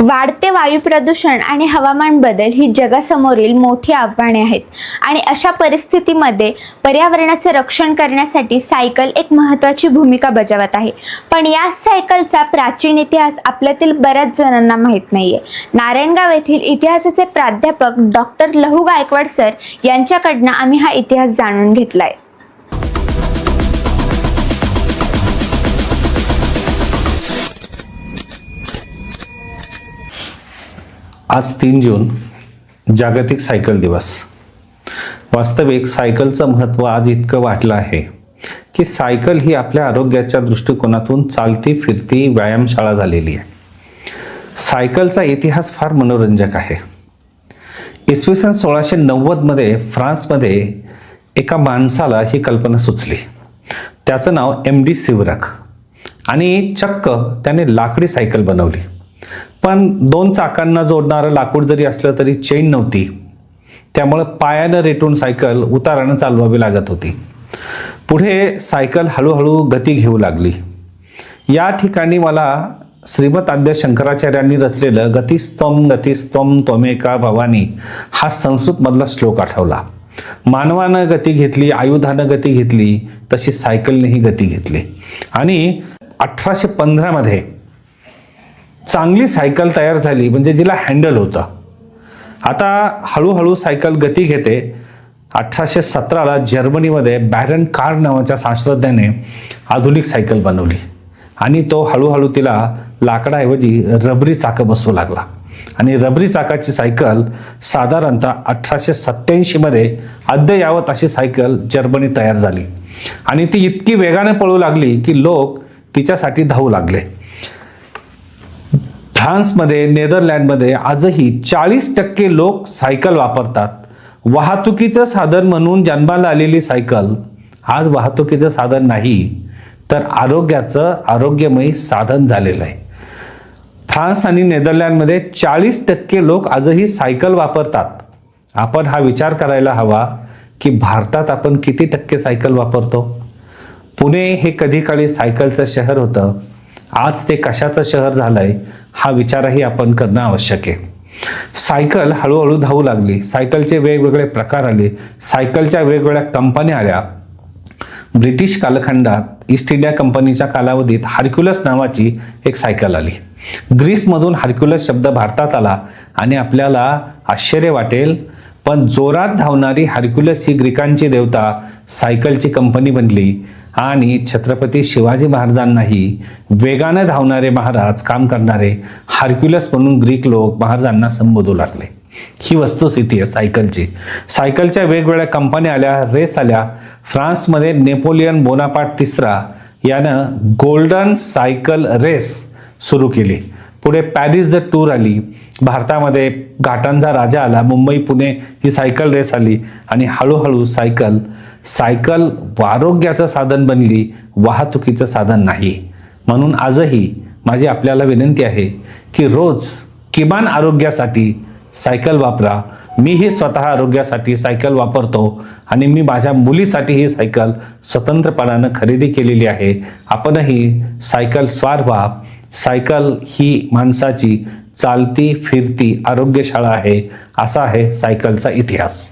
वाढते वायू प्रदूषण आणि हवामान बदल ही जगासमोरील मोठी आव्हाने आहेत आणि अशा परिस्थितीमध्ये पर्यावरणाचे रक्षण करण्यासाठी सायकल एक महत्त्वाची भूमिका बजावत आहे। पण या सायकलचा प्राचीन इतिहास आपल्यातील बऱ्याच जणांना माहीत नाहीये। नारायणगाव येथील इतिहासाचे प्राध्यापक डॉक्टर लहू गायकवाड सर यांच्याकडनं आम्ही हा इतिहास जाणून घेतलाय। आज 3 जून जागतिक सायकल दिवस। वास्तविक सायकलचं महत्त्व आज इतकं वाढलं आहे की सायकल ही आपल्या आरोग्याच्या दृष्टिकोनातून चालती फिरती व्यायामशाळा झालेली आहे। सायकलचा इतिहास फार मनोरंजक आहे। इसवी सन 1690 मध्ये फ्रान्समध्ये एका माणसाला ही कल्पना सुचली। त्याचं नाव MD सिवरक आणि चक्क त्याने लाकडी सायकल बनवली। पण 2 चाकांना जोडणारं लाकूड जरी असलं तरी चेन नव्हती, त्यामुळे पायानं रेटून सायकल उतारानं चालवावी लागत होती। पुढे सायकल हळूहळू गती घेऊ लागली। या ठिकाणी मला श्रीमद आद्य शंकराचार्यांनी रचलेलं गतिस्तम गतिस्तम त्वमेका भवानी हा संस्कृत मधला श्लोक आठवला। मानवानं गती घेतली, आयुधानं गती घेतली, तशी सायकलनेही गती घेतली आणि 1815 मध्ये चांगली सायकल तयार झाली, म्हणजे जिला हँडल होतं। आता हळूहळू सायकल गती घेते। 1817ला जर्मनीमध्ये बॅरन कार नावाच्या शास्त्रज्ञाने आधुनिक सायकल बनवली आणि तो हळूहळू तिला लाकडाऐवजी रबरी चाकं बसवू लागला आणि रबरी चाकाची सायकल साधारणतः 1887 मध्ये अद्ययावत अशी सायकल जर्मनी तयार झाली आणि ती इतकी वेगाने पळू लागली की लोक तिच्यासाठी धावू लागले। फ्रान्समध्ये, नेदरलँडमध्ये आजही 40% लोक सायकल वापरतात। वाहतुकीचं साधन म्हणून जन्माला आलेली सायकल आज वाहतुकीचं साधन नाही, तर आरोग्यमयी साधन झालेलं आहे। फ्रान्स आणि नेदरलँडमध्ये 40% लोक आजही सायकल वापरतात। आपण हा विचार करायला हवा की भारतात आपण किती टक्के सायकल वापरतो। पुणे हे कधी काळी सायकलचं शहर होतं, आज ते कशाचं शहर झालंय हा विचारही आपण करणं आवश्यक आहे। सायकल हळूहळू धावू लागली। सायकलचे वेगवेगळे प्रकार आले, सायकलच्या वेगवेगळ्या कंपन्या आल्या। ब्रिटिश कालखंडात ईस्ट इंडिया कंपनीच्या कालावधीत हर्क्युलस नावाची एक सायकल आली। ग्रीसमधून हर्क्युलस शब्द भारतात आला आणि आपल्याला आश्चर्य वाटेल, पण जोरात धावणारी हर्क्युलस ही ग्रीकांची देवता सायकलची कंपनी बनली आणि छत्रपती शिवाजी महाराजांनाही वेगाने धावणारे महाराज, काम करणारे हर्क्युलस म्हणून ग्रीक लोक महाराजांना संबोधू लागले। ही वस्तुस्थिती आहे सायकलची। सायकलच्या वेगवेगळ्या कंपन्या आल्या, रेस आल्या। फ्रान्समध्ये नेपोलियन बोनापार्ट तिसरा यानं गोल्डन सायकल रेस सुरू केली। पुढे पॅरिस द टूर आली। भारतामध्ये घाटांचा राजा आला। मुंबई पुणे ही सायकल रेस आली आणि हळूहळू सायकल आरोग्याचं साधन बनली, वाहतुकीचं साधन नाही। म्हणून आजही माझी आपल्याला विनंती आहे की रोज किमान आरोग्यासाठी सायकल वापरा। मीही स्वतः आरोग्यासाठी सायकल वापरतो आणि मी माझ्या मुलीसाठी ही सायकल स्वतंत्रपणानं खरेदी केलेली आहे। आपणही सायकल स्वार व्हा। सायकल ही माणसाची चालती फिरती आरोग्यशाळा आहे। असा आहे सायकलचा इतिहास।